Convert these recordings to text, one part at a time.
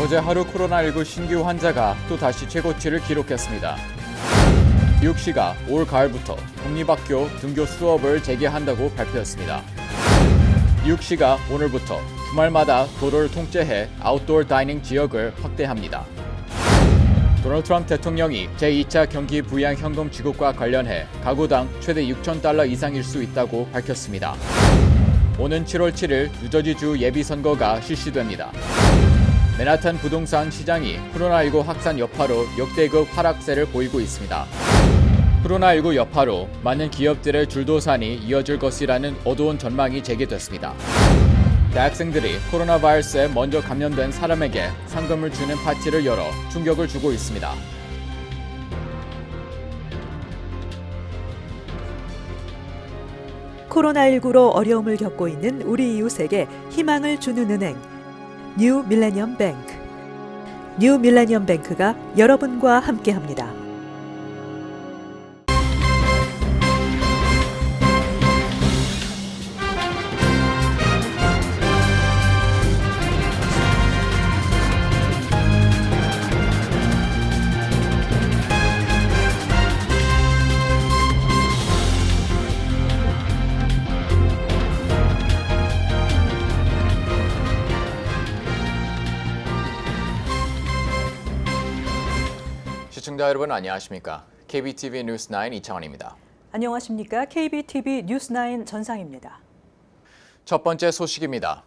어제 하루 코로나19 신규 환자가 또다시 최고치를 기록했습니다. 뉴욕시가 올 가을부터 공립학교 등교 수업을 재개한다고 발표했습니다. 뉴욕시가 오늘부터 주말마다 도로를 통제해 아웃도어 다이닝 지역을 확대합니다. 도널드 트럼프 대통령이 제2차 경기 부양 현금 지급과 관련해 가구당 최대 $6,000 이상일 수 있다고 밝혔습니다. 오는 7월 7일 뉴저지주 예비선거가 실시됩니다. 맨하탄 부동산 시장이 코로나19 확산 여파로 역대급 하락세를 보이고 있습니다. 코로나19 여파로 많은 기업들의 줄도산이 이어질 것이라는 어두운 전망이 제기됐습니다. 대학생들이 코로나 바이러스에 먼저 감염된 사람에게 상금을 주는 파티를 열어 충격을 주고 있습니다. 코로나19로 어려움을 겪고 있는 우리 이웃에게 희망을 주는 은행, 뉴 밀레니엄 뱅크. 뉴 밀레니엄 뱅크가 여러분과 함께합니다. 시청자 여러분 안녕하십니까? KBTV 뉴스9 이창원입니다. 안녕하십니까? KBTV 뉴스9 전상입니다. 첫 번째 소식입니다.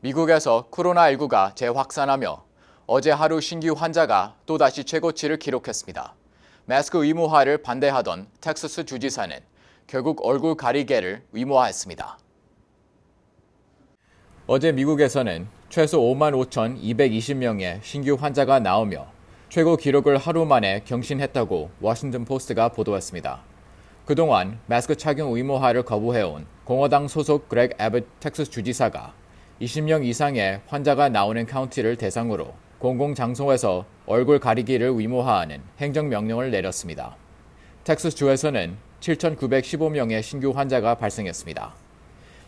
미국에서 코로나19가 재확산하며 어제 하루 신규 환자가 또다시 최고치를 기록했습니다. 마스크 의무화를 반대하던 텍사스 주지사는 결국 얼굴 가리개를 의무화했습니다. 어제 미국에서는 최소 55,220명의 신규 환자가 나오며 최고 기록을 하루 만에 경신했다고 워싱턴 포스트가 보도했습니다. 그동안 마스크 착용 의무화를 거부해온 공화당 소속 그렉 애빗 텍사스 주지사가 20명 이상의 환자가 나오는 카운티를 대상으로 공공장소에서 얼굴 가리기를 의무화하는 행정명령을 내렸습니다. 텍사스주에서는 7,915명의 신규 환자가 발생했습니다.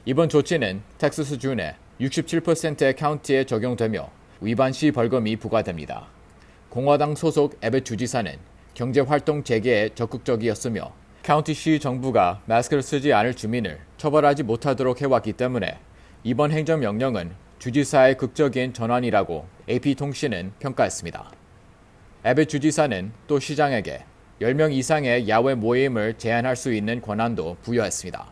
이번 조치는 텍사스주 내 67%의 카운티에 적용되며 위반 시 벌금이 부과됩니다. 공화당 소속 애빗 주지사는 경제활동 재개에 적극적이었으며 카운티시 정부가 마스크를 쓰지 않을 주민을 처벌하지 못하도록 해왔기 때문에 이번 행정명령은 주지사의 극적인 전환이라고 AP통신은 평가했습니다. 애빗 주지사는 또 시장에게 10명 이상의 야외 모임을 제한할 수 있는 권한도 부여했습니다.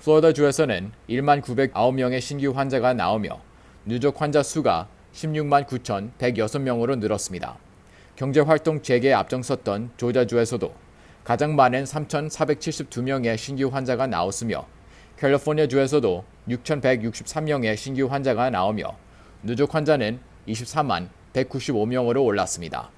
플로리다주에서는 19,909명의 신규 환자가 나오며 누적 환자 수가 169,106명으로 늘었습니다. 경제활동 재개에 앞장섰던 조지아주에서도 가장 많은 3,472명의 신규 환자가 나왔으며 캘리포니아주에서도 6,163명의 신규 환자가 나오며 누적 환자는 24만 195명으로 올랐습니다.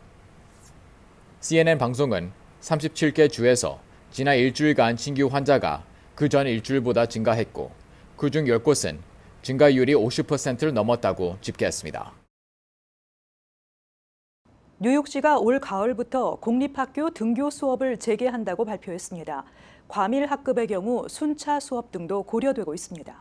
CNN 방송은 37개 주에서 지난 일주일간 신규 환자가 그 전 일주일보다 증가했고 그중 10곳은 증가율이 50%를 넘었다고 집계했습니다. 뉴욕시가 올 가을부터 공립학교 등교 수업을 재개한다고 발표했습니다. 과밀 학급의 경우 순차 수업 등도 고려되고 있습니다.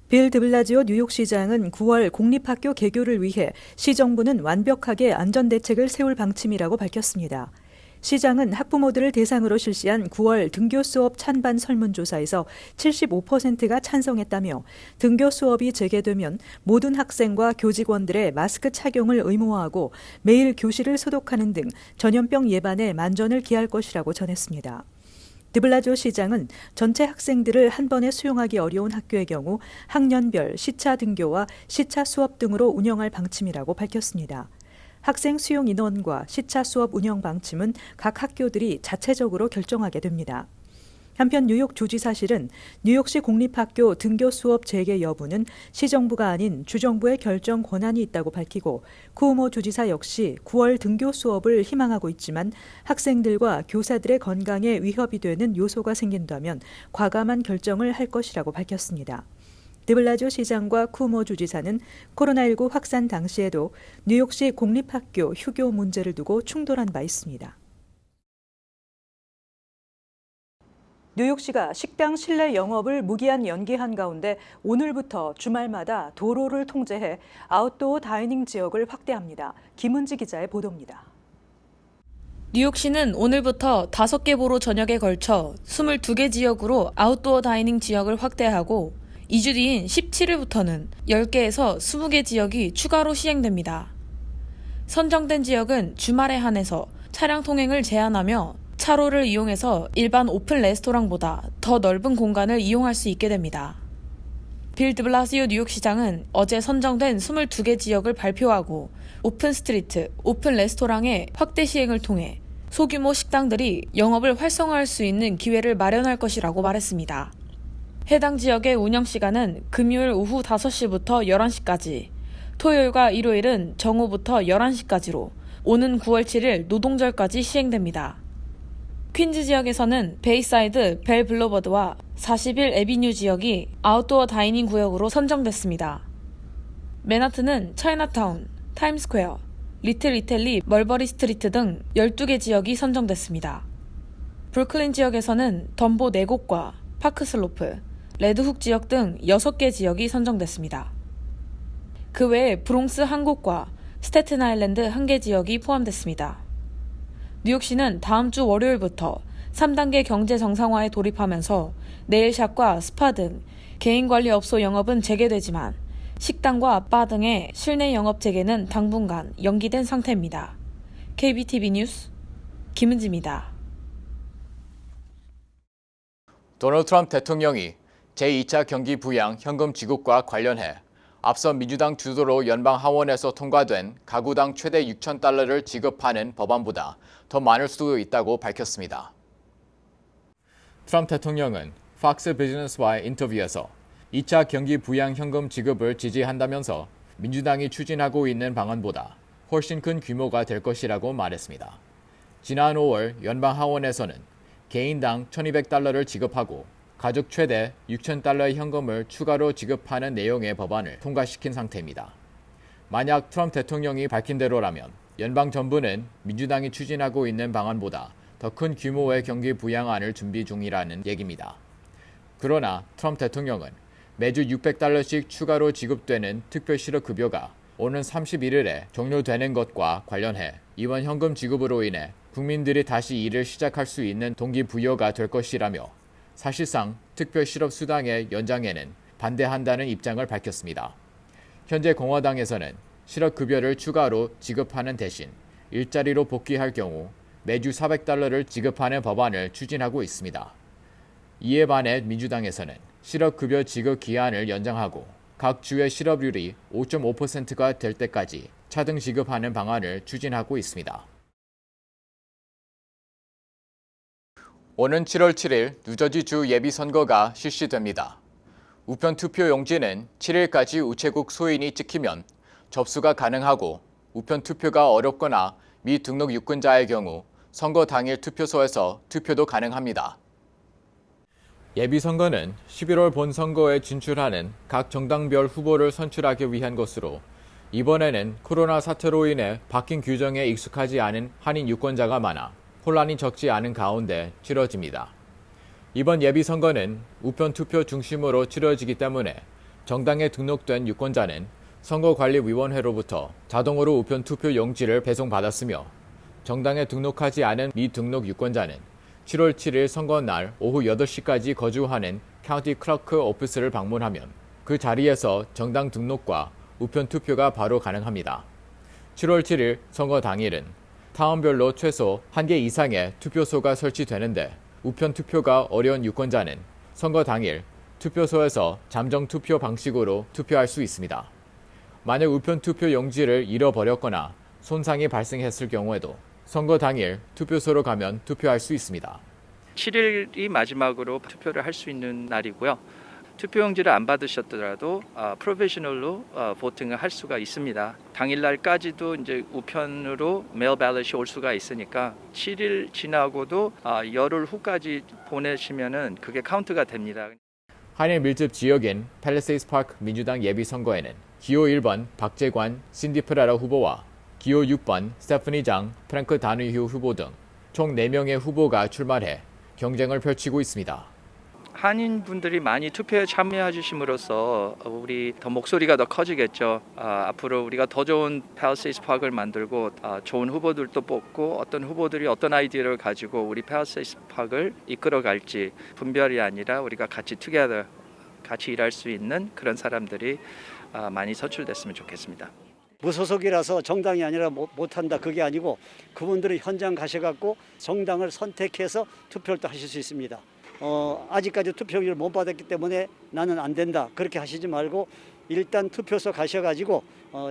빌 드블라지오 뉴욕시장은 9월 공립학교 개교를 위해 시정부는 완벽하게 안전대책을 세울 방침이라고 밝혔습니다. 시장은 학부모들을 대상으로 실시한 9월 등교 수업 찬반 설문조사에서 75%가 찬성했다며 등교 수업이 재개되면 모든 학생과 교직원들의 마스크 착용을 의무화하고 매일 교실을 소독하는 등 전염병 예방에 만전을 기할 것이라고 전했습니다. 드블라지오 시장은 전체 학생들을 한 번에 수용하기 어려운 학교의 경우 학년별 시차 등교와 시차 수업 등으로 운영할 방침이라고 밝혔습니다. 학생 수용 인원과 시차 수업 운영 방침은 각 학교들이 자체적으로 결정하게 됩니다. 한편 뉴욕 주지사실은 뉴욕시 공립학교 등교 수업 재개 여부는 시정부가 아닌 주정부의 결정 권한이 있다고 밝히고 쿠오모 주지사 역시 9월 등교 수업을 희망하고 있지만 학생들과 교사들의 건강에 위협이 되는 요소가 생긴다면 과감한 결정을 할 것이라고 밝혔습니다. 드블라지오 시장과 쿠오모 주지사는 코로나19 확산 당시에도 뉴욕시 공립학교 휴교 문제를 두고 충돌한 바 있습니다. 뉴욕시가 식당 실내 영업을 무기한 연기한 가운데 오늘부터 주말마다 도로를 통제해 아웃도어 다이닝 지역을 확대합니다. 김은지 기자의 보도입니다. 뉴욕시는 오늘부터 5개 보로 전역에 걸쳐 22개 지역으로 아웃도어 다이닝 지역을 확대하고 2주 뒤인 17일부터는 10개에서 20개 지역이 추가로 시행됩니다. 선정된 지역은 주말에 한해서 차량 통행을 제한하며 차로를 이용해서 일반 오픈 레스토랑보다 더 넓은 공간을 이용할 수 있게 됩니다. 빌 드블라시오 뉴욕시장은 어제 선정된 22개 지역을 발표하고 오픈 스트리트, 오픈 레스토랑의 확대 시행을 통해 소규모 식당들이 영업을 활성화할 수 있는 기회를 마련할 것이라고 말했습니다. 해당 지역의 운영 시간은 금요일 오후 5시부터 11시까지, 토요일과 일요일은 정오부터 11시까지로 오는 9월 7일 노동절까지 시행됩니다. 퀸즈 지역에서는 베이사이드 벨 블러버드와 41 애비뉴 지역이 아웃도어 다이닝 구역으로 선정됐습니다. 맨하튼은 차이나타운, 타임스퀘어, 리틀 이탈리, 멀버리 스트리트 등 12개 지역이 선정됐습니다. 브루클린 지역에서는 덤보 4곳과 파크슬로프, 레드훅 지역 등 6개 지역이 선정됐습니다. 그 외에 브롱스 1곳과 스태튼 아일랜드 1개 지역이 포함됐습니다. 뉴욕시는 다음 주 월요일부터 3단계 경제 정상화에 돌입하면서 네일샵과 스파 등 개인관리업소 영업은 재개되지만 식당과 바 등의 실내 영업 재개는 당분간 연기된 상태입니다. KBTV 뉴스 김은지입니다. 도널드 트럼프 대통령이 제2차 경기 부양 현금 지급과 관련해 앞서 민주당 주도로 연방 하원에서 통과된 가구당 최대 $6,000를 지급하는 법안보다 더 많을 수도 있다고 밝혔습니다. 트럼프 대통령은 팍스 비즈니스와의 인터뷰에서 2차 경기 부양 현금 지급을 지지한다면서 민주당이 추진하고 있는 방안보다 훨씬 큰 규모가 될 것이라고 말했습니다. 지난 5월 연방 하원에서는 개인당 $1,200를 지급하고 가족 최대 $6,000의 현금을 추가로 지급하는 내용의 법안을 통과시킨 상태입니다. 만약 트럼프 대통령이 밝힌 대로라면 연방 정부는 민주당이 추진하고 있는 방안보다 더 큰 규모의 경기 부양안을 준비 중이라는 얘기입니다. 그러나 트럼프 대통령은 매주 $600씩 추가로 지급되는 특별 실업급여가 오는 31일에 종료되는 것과 관련해 이번 현금 지급으로 인해 국민들이 다시 일을 시작할 수 있는 동기부여가 될 것이라며 사실상 특별 실업수당의 연장에는 반대한다는 입장을 밝혔습니다. 현재 공화당에서는 실업급여를 추가로 지급하는 대신 일자리로 복귀할 경우 매주 $400를 지급하는 법안을 추진하고 있습니다. 이에 반해 민주당에서는 실업급여 지급 기한을 연장하고 각 주의 실업률이 5.5%가 될 때까지 차등 지급하는 방안을 추진하고 있습니다. 오는 7월 7일 뉴저지주 예비선거가 실시됩니다. 우편 투표 용지는 7일까지 우체국 소인이 찍히면 접수가 가능하고 우편 투표가 어렵거나 미등록 유권자의 경우 선거 당일 투표소에서 투표도 가능합니다. 예비선거는 11월 본선거에 진출하는 각 정당별 후보를 선출하기 위한 것으로 이번에는 코로나 사태로 인해 바뀐 규정에 익숙하지 않은 한인 유권자가 많아 혼란이 적지 않은 가운데 치러집니다. 이번 예비선거는 우편 투표 중심으로 치러지기 때문에 정당에 등록된 유권자는 선거관리위원회로부터 자동으로 우편 투표 용지를 배송받았으며 정당에 등록하지 않은 미등록 유권자는 7월 7일 선거날 오후 8시까지 거주하는 카운티 클러크 오피스를 방문하면 그 자리에서 정당 등록과 우편 투표가 바로 가능합니다. 7월 7일 선거 당일은 타운별로 최소 1개 이상의 투표소가 설치되는데 우편 투표가 어려운 유권자는 선거 당일 투표소에서 잠정 투표 방식으로 투표할 수 있습니다. 만약 우편 투표 용지를 잃어버렸거나 손상이 발생했을 경우에도 선거 당일 투표소로 가면 투표할 수 있습니다. 7일이 마지막으로 투표를 할 수 있는 날이고요. 투표용지를 안 받으셨더라도 프로페셔널로 보팅을 할 수가 있습니다. 당일날까지도 이제 우편으로 메일 발럿이 올 수가 있으니까 7일 지나고도 열흘 후까지 보내시면은 그게 카운트가 됩니다. 한인 밀집 지역인 팰리세이드 파크 민주당 예비선거에는 기호 1번 박재관 신디 프라라 후보와 기호 6번 스테프니 장 프랭크 다누휴 후보 등 총 4명의 후보가 출마해 경쟁을 펼치고 있습니다. 한인분들이 많이 투표에 참여해 주심으로써 우리 더 목소리가 더 커지겠죠. 앞으로 우리가 더 좋은 팰리세이드 파크를 만들고 좋은 후보들도 뽑고 어떤 후보들이 어떤 아이디어를 가지고 우리 팰리세이드 파크를 이끌어갈지 분별이 아니라 우리가 같이 투게더 같이 일할 수 있는 그런 사람들이 많이 선출됐으면 좋겠습니다. 무소속이라서 정당이 아니라 못한다 그게 아니고 그분들은 현장 가셔갖고 정당을 선택해서 투표를 또 하실 수 있습니다. 아직까지 투표용지를 못 받았기 때문에 나는 안 된다 그렇게 하시지 말고 일단 투표소 가셔가지고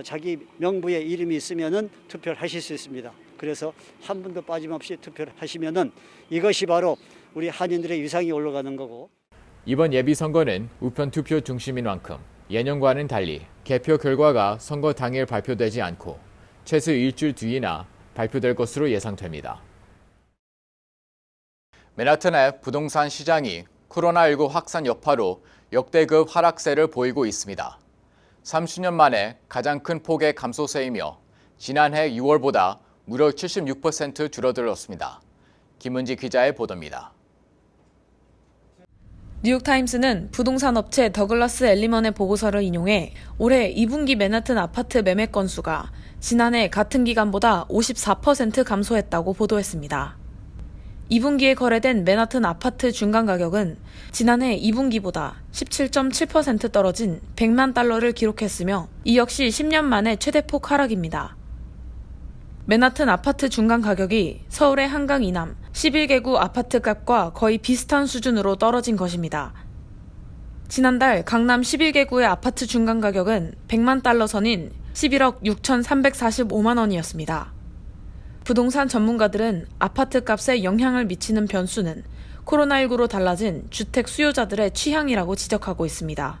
자기 명부에 이름이 있으면은 투표를 하실 수 있습니다. 그래서 한 분도 빠짐없이 투표를 하시면은 이것이 바로 우리 한인들의 위상이 올라가는 거고. 이번 예비선거는 우편 투표 중심인 만큼 예년과는 달리 개표 결과가 선거 당일 발표되지 않고 최소 일주일 뒤이나 발표될 것으로 예상됩니다. 맨하튼의 부동산 시장이 코로나19 확산 여파로 역대급 하락세를 보이고 있습니다. 30년 만에 가장 큰 폭의 감소세이며 지난해 6월보다 무려 76% 줄어들었습니다. 김은지 기자의 보도입니다. 뉴욕타임스는 부동산 업체 더글라스 엘리먼의 보고서를 인용해 올해 2분기 맨하튼 아파트 매매 건수가 지난해 같은 기간보다 54% 감소했다고 보도했습니다. 2분기에 거래된 맨하튼 아파트 중간 가격은 지난해 2분기보다 17.7% 떨어진 100만 달러를 기록했으며 이 역시 10년 만에 최대폭 하락입니다. 맨하튼 아파트 중간 가격이 서울의 한강 이남 11개구 아파트 값과 거의 비슷한 수준으로 떨어진 것입니다. 지난달 강남 11개구의 아파트 중간 가격은 100만 달러 선인 11억 6,345만 원이었습니다. 부동산 전문가들은 아파트 값에 영향을 미치는 변수는 코로나19로 달라진 주택 수요자들의 취향이라고 지적하고 있습니다.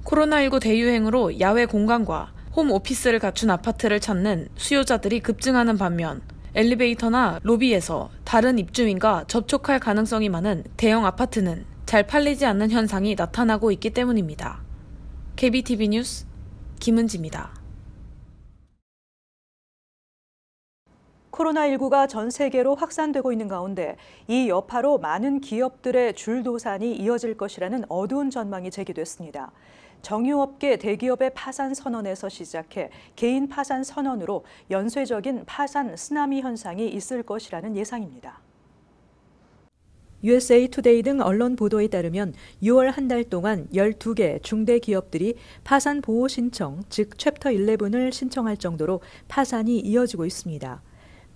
코로나19 대유행으로 야외 공간과 홈 오피스를 갖춘 아파트를 찾는 수요자들이 급증하는 반면 엘리베이터나 로비에서 다른 입주민과 접촉할 가능성이 많은 대형 아파트는 잘 팔리지 않는 현상이 나타나고 있기 때문입니다. KBTV 뉴스 김은지입니다. 코로나19가 전 세계로 확산되고 있는 가운데 이 여파로 많은 기업들의 줄도산이 이어질 것이라는 어두운 전망이 제기됐습니다. 정유업계 대기업의 파산 선언에서 시작해 개인 파산 선언으로 연쇄적인 파산 쓰나미 현상이 있을 것이라는 예상입니다. USA 투데이 등 언론 보도에 따르면 6월 한 달 동안 12개 중대 기업들이 파산 보호 신청, 즉 챕터 11을 신청할 정도로 파산이 이어지고 있습니다.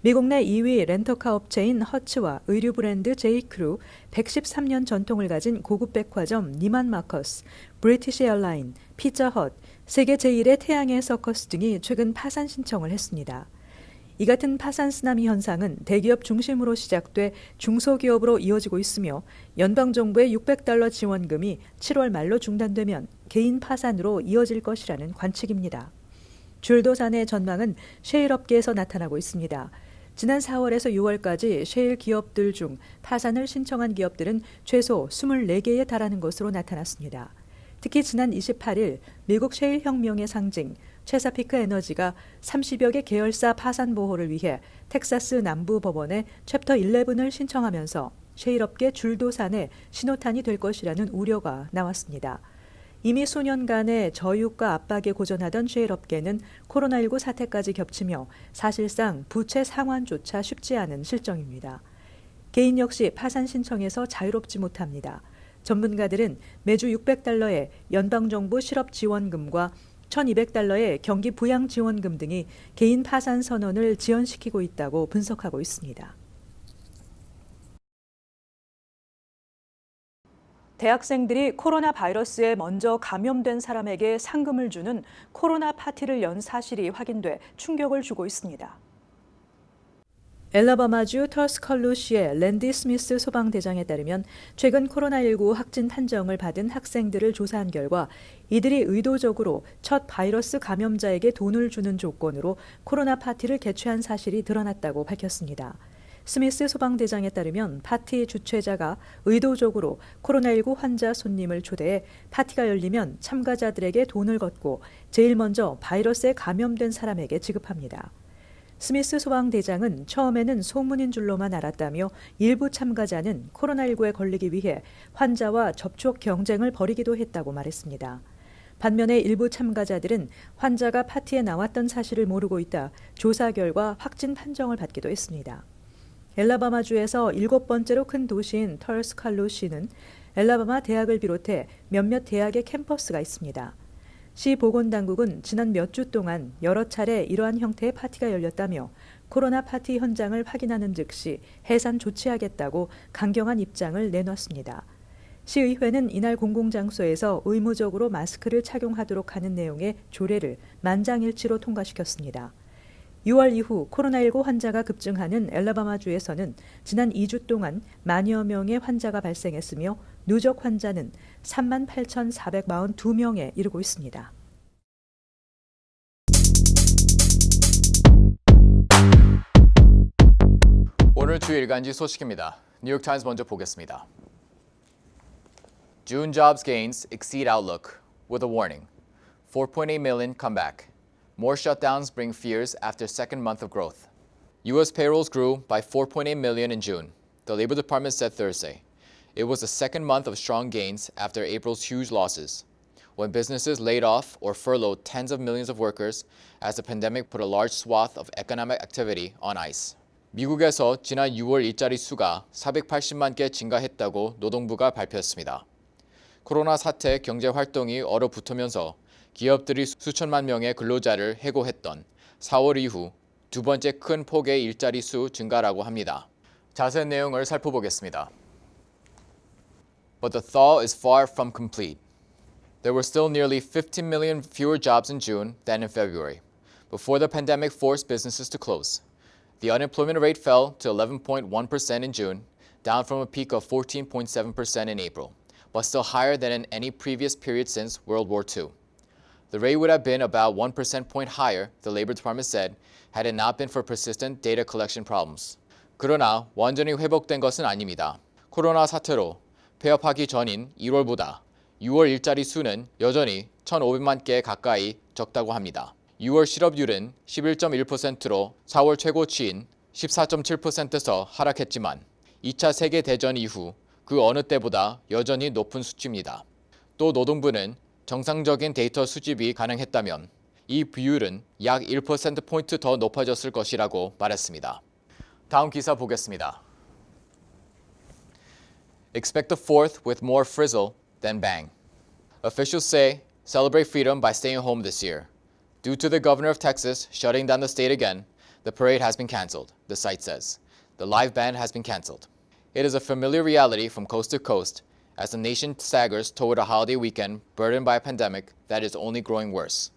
미국 내 2위 렌터카 업체인 허츠와 의류 브랜드 제이크루, 113년 전통을 가진 고급 백화점 니만 마커스, 브리티시 에어라인, 피자헛, 세계 제1의 태양의 서커스 등이 최근 파산 신청을 했습니다. 이 같은 파산 쓰나미 현상은 대기업 중심으로 시작돼 중소기업으로 이어지고 있으며 연방정부의 $600 지원금이 7월 말로 중단되면 개인 파산으로 이어질 것이라는 관측입니다. 줄도산의 전망은 셰일 업계에서 나타나고 있습니다. 지난 4월에서 6월까지 셰일 기업들 중 파산을 신청한 기업들은 최소 24개에 달하는 것으로 나타났습니다. 특히 지난 28일 미국 셰일 혁명의 상징 체사피크 에너지가 30여 개 계열사 파산 보호를 위해 텍사스 남부 법원에 챕터 11을 신청하면서 셰일 업계 줄도산에 신호탄이 될 것이라는 우려가 나왔습니다. 이미 수년간의 저유가 압박에 고전하던 셰일 업계는 코로나19 사태까지 겹치며 사실상 부채 상환조차 쉽지 않은 실정입니다. 개인 역시 파산 신청에서 자유롭지 못합니다. 전문가들은 매주 $600의 연방정부 실업지원금과 $1,200의 경기 부양지원금 등이 개인 파산 선언을 지연시키고 있다고 분석하고 있습니다. 대학생들이 코로나 바이러스에 먼저 감염된 사람에게 상금을 주는 코로나 파티를 연 사실이 확인돼 충격을 주고 있습니다. 엘라바마주 터스컬루시의 랜디 스미스 소방대장에 따르면 최근 코로나19 확진 판정을 받은 학생들을 조사한 결과 이들이 의도적으로 첫 바이러스 감염자에게 돈을 주는 조건으로 코로나 파티를 개최한 사실이 드러났다고 밝혔습니다. 스미스 소방대장에 따르면 파티 주최자가 의도적으로 코로나19 환자 손님을 초대해 파티가 열리면 참가자들에게 돈을 걷고 제일 먼저 바이러스에 감염된 사람에게 지급합니다. 스미스 소방대장은 처음에는 소문인 줄로만 알았다며 일부 참가자는 코로나19에 걸리기 위해 환자와 접촉 경쟁을 벌이기도 했다고 말했습니다. 반면에 일부 참가자들은 환자가 파티에 나왔던 사실을 모르고 있다 조사 결과 확진 판정을 받기도 했습니다. 엘라바마주에서 7번째로 큰 도시인 털스칼로시는 엘라바마 대학을 비롯해 몇몇 대학의 캠퍼스가 있습니다. 시 보건당국은 지난 몇 주 동안 여러 차례 이러한 형태의 파티가 열렸다며 코로나 파티 현장을 확인하는 즉시 해산 조치하겠다고 강경한 입장을 내놨습니다. 시의회는 이날 공공장소에서 의무적으로 마스크를 착용하도록 하는 내용의 조례를 만장일치로 통과시켰습니다. 6월 이후 코로나19 환자가 급증하는 엘라바마주에서는 지난 2주 동안 만여 명의 환자가 발생했으며 누적 환자는 38,442명에 이르고 있습니다. 오늘 주 일간지 소식입니다. 뉴욕타임스 먼저 보겠습니다. June jobs gains exceed outlook with a warning. 4.8 million come back. More shutdowns bring fears after second month of growth. U.S. payrolls grew by 4.8 million in June, the Labor Department said Thursday. It was the second month of strong gains after April's huge losses, when businesses laid off or furloughed tens of millions of workers as the pandemic put a large swath of economic activity on ice. 미국에서 지난 6월 일자리 수가 480만 개 증가했다고 노동부가 발표했습니다. 코로나 사태 경제 활동이 얼어붙으면서 기업들이 수천만 명의 근로자를 해고했던 4월 이후 두 번째 큰 폭의 일자리 수 증가라고 합니다. 자세한 내용을 살펴보겠습니다. But the thaw is far from complete. There were still nearly 15 million fewer jobs in June than in February, before the pandemic forced businesses to close. The unemployment rate fell to 11.1% in June, down from a peak of 14.7% in April, but still higher than in any previous period since World War II. The rate would have been about 1 percentage point higher, the Labor Department said, had it not been for persistent data collection problems. 그러나 완전히 회복된 것은 아닙니다. 코로나 사태로 폐업하기 전인 1월보다 6월 일자리 수는 여전히 1,500만 개 가까이 적다고 합니다. 6월 실업률은 11.1%로 4월 최고치인 14.7%에서 하락했지만 2차 세계대전 이후 그 어느 때보다 여전히 높은 수치입니다. 또 노동부는 정상적인 데이터 수집이 가능했다면 이 비율은 약 1%포인트 더 높아졌을 것이라고 말했습니다. 다음 기사 보겠습니다. Expect the fourth with more frizzle than bang. Officials say celebrate freedom by staying home this year. Due to the governor of Texas shutting down the state again, the parade has been canceled, the site says. The live band has been canceled. It is a familiar reality from coast to coast as the nation staggers toward a holiday weekend burdened by a pandemic that is only growing worse.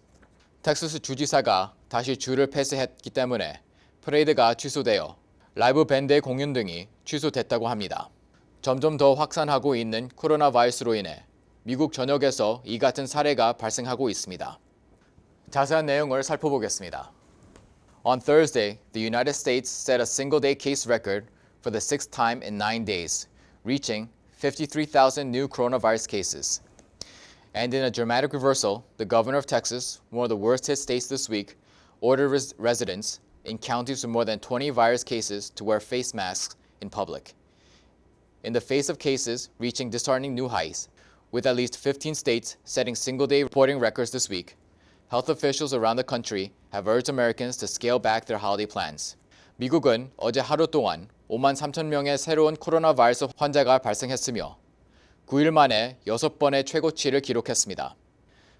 텍사스 주지사가 다시 주를 폐쇄했기 때문에 퍼레이드가 취소되어 라이브 밴드의 공연 등이 취소됐다고 합니다. 점점 더 확산하고 있는 코로나 바이러스로 인해 미국 전역에서 이 같은 사례가 발생하고 있습니다. 자세한 내용을 살펴보겠습니다. On Thursday, the United States set a single-day case record for the sixth time in 9 days, reaching 53,000 new coronavirus cases. And in a dramatic reversal, the governor of Texas, one of the worst-hit states this week, ordered residents in counties with more than 20 virus cases to wear face masks in public. In the face of cases reaching disheartening new heights, with at least 15 states setting single-day reporting records this week, health officials around the country have urged Americans to scale back their holiday plans. 미국은 어제 하루 동안 5만 3천 명의 새로운 코로나 바이러스 환자가 발생했으며 9일 만에 6번의 최고치를 기록했습니다.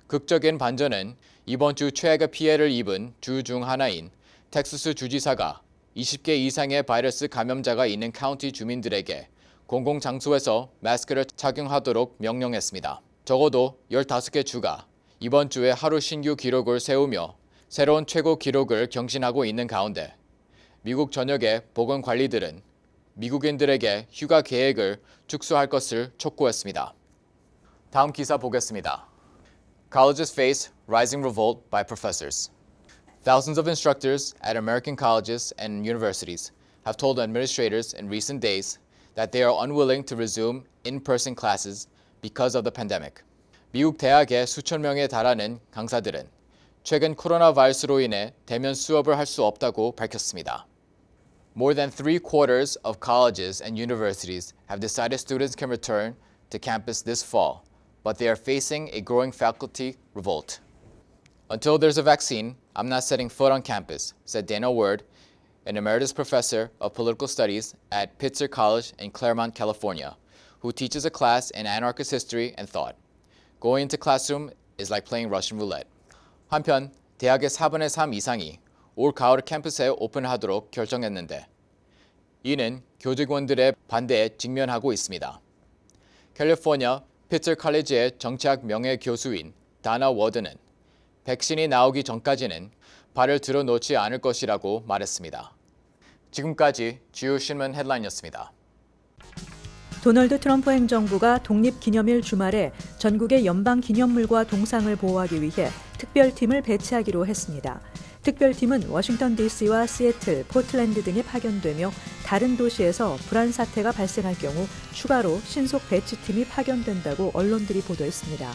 극적인 반전은 이번 주 최악의 피해를 입은 주 중 하나인 텍사스 주지사가 20개 이상의 바이러스 감염자가 있는 카운티 주민들에게 공공장소에서 마스크를 착용하도록 명령했습니다. 적어도 15개 주가 이번 주에 하루 신규 기록을 세우며 새로운 최고 기록을 경신하고 있는 가운데 미국 전역의 보건관리들은 미국인들에게 휴가 계획을 축소할 것을 촉구했습니다. 다음 기사 보겠습니다. Colleges face rising revolt by professors. Thousands of instructors at American colleges and universities have told administrators in recent days that they are unwilling to resume in-person classes because of the pandemic. 미국 대학의 수천 명에 달하는 강사들은 최근 코로나 바이러스로 인해 대면 수업을 할 수 없다고 밝혔습니다. More than 3/4 of colleges and universities have decided students can return to campus this fall, but they are facing a growing faculty revolt. Until there's a vaccine, I'm not setting foot on campus, said Daniel Word, an emeritus professor of political studies at Pitzer College in Claremont, California, who teaches a class in anarchist history and thought. Going into classroom is like playing Russian roulette. 한편 대학의 4분의 3 이상이 올 가을 캠퍼스에 오픈하도록 결정했는데 이는 교직원들의 반대에 직면하고 있습니다. 캘리포니아 피처 칼리지의 정치학 명예교수인 다나 워드는 백신이 나오기 전까지는 발을 들어놓지 않을 것이라고 말했습니다. 지금까지 주요 신문 헤드라인이었습니다. 도널드 트럼프 행정부가 독립기념일 주말에 전국의 연방기념물과 동상을 보호하기 위해 특별팀을 배치하기로 했습니다. 특별팀은 워싱턴 DC와 시애틀, 포틀랜드 등에 파견되며 다른 도시에서 불안 사태가 발생할 경우 추가로 신속 배치팀이 파견된다고 언론들이 보도했습니다.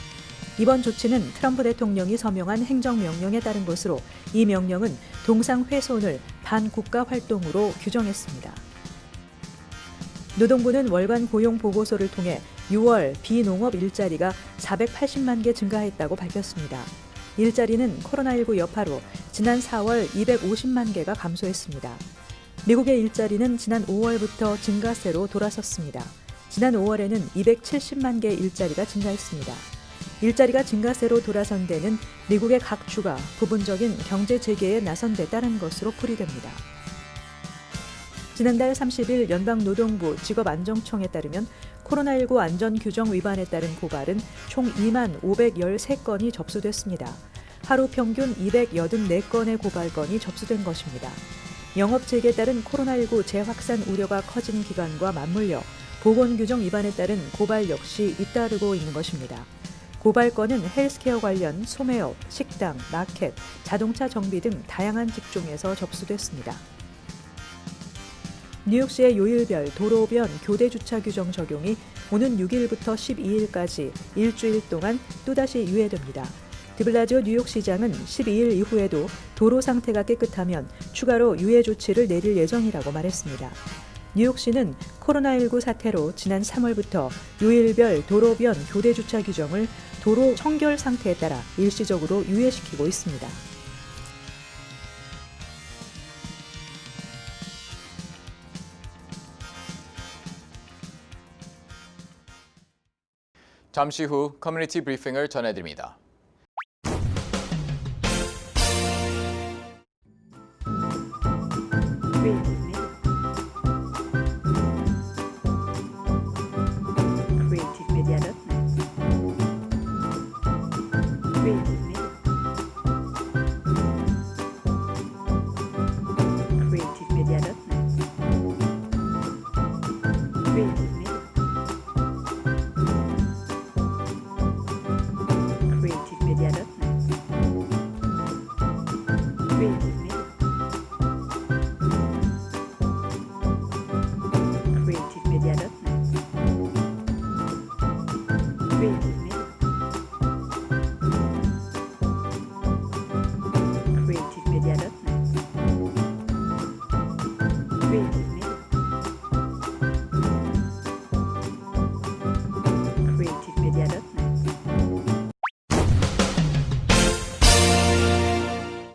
이번 조치는 트럼프 대통령이 서명한 행정명령에 따른 것으로 이 명령은 동상 훼손을 반국가 활동으로 규정했습니다. 노동부는 월간 고용 보고서를 통해 6월 비농업 일자리가 480만 개 증가했다고 밝혔습니다. 일자리는 코로나19 여파로 지난 4월 250만 개가 감소했습니다. 미국의 일자리는 지난 5월부터 증가세로 돌아섰습니다. 지난 5월에는 270만 개 일자리가 증가했습니다. 일자리가 증가세로 돌아선 데는 미국의 각 주가 부분적인 경제 재개에 나선 데 따른 것으로 풀이됩니다. 지난달 30일 연방노동부 직업안정청에 따르면 코로나19 안전규정 위반에 따른 고발은 총 2만 513건이 접수됐습니다. 하루 평균 284건의 고발건이 접수된 것입니다. 영업재개에 따른 코로나19 재확산 우려가 커진 기간과 맞물려 보건규정 위반에 따른 고발 역시 잇따르고 있는 것입니다. 고발건은 헬스케어 관련 소매업, 식당, 마켓, 자동차 정비 등 다양한 직종에서 접수됐습니다. 뉴욕시의 요일별 도로변 교대 주차 규정 적용이 오는 6일부터 12일까지 일주일 동안 또다시 유예됩니다. 드블라지오 뉴욕시장은 12일 이후에도 도로 상태가 깨끗하면 추가로 유예 조치를 내릴 예정이라고 말했습니다. 뉴욕시는 코로나19 사태로 지난 3월부터 요일별 도로변 교대 주차 규정을 도로 청결 상태에 따라 일시적으로 유예시키고 있습니다. 잠시 후 커뮤니티 브리핑을 전해드립니다.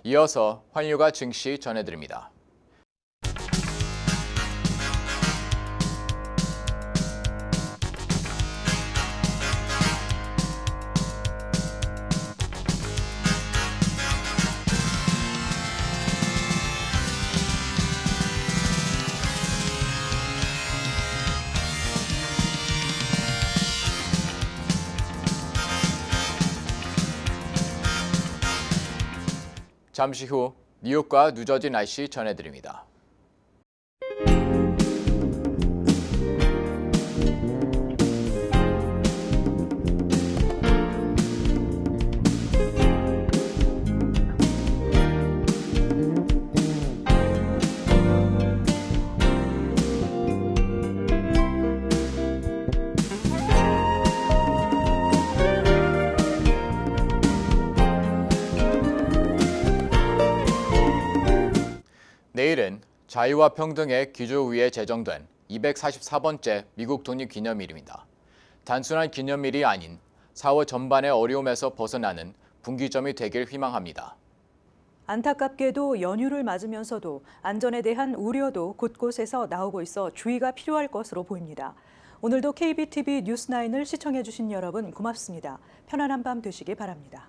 이어서 환율과 증시 전해드립니다. 잠시 후 뉴욕과 뉴저지 날씨 전해드립니다. 자유와 평등의 기조 위에 제정된 244번째 미국 독립기념일입니다. 단순한 기념일이 아닌 사회 전반의 어려움에서 벗어나는 분기점이 되길 희망합니다. 안타깝게도 연휴를 맞으면서도 안전에 대한 우려도 곳곳에서 나오고 있어 주의가 필요할 것으로 보입니다. 오늘도 KBTV 뉴스9을 시청해주신 여러분 고맙습니다. 편안한 밤 되시기 바랍니다.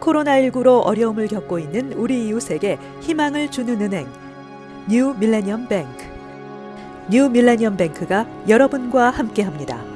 코로나19로 어려움을 겪고 있는 우리 이웃에게 희망을 주는 은행, 뉴 밀레니엄 뱅크. 뉴 밀레니엄 뱅크가 여러분과 함께합니다.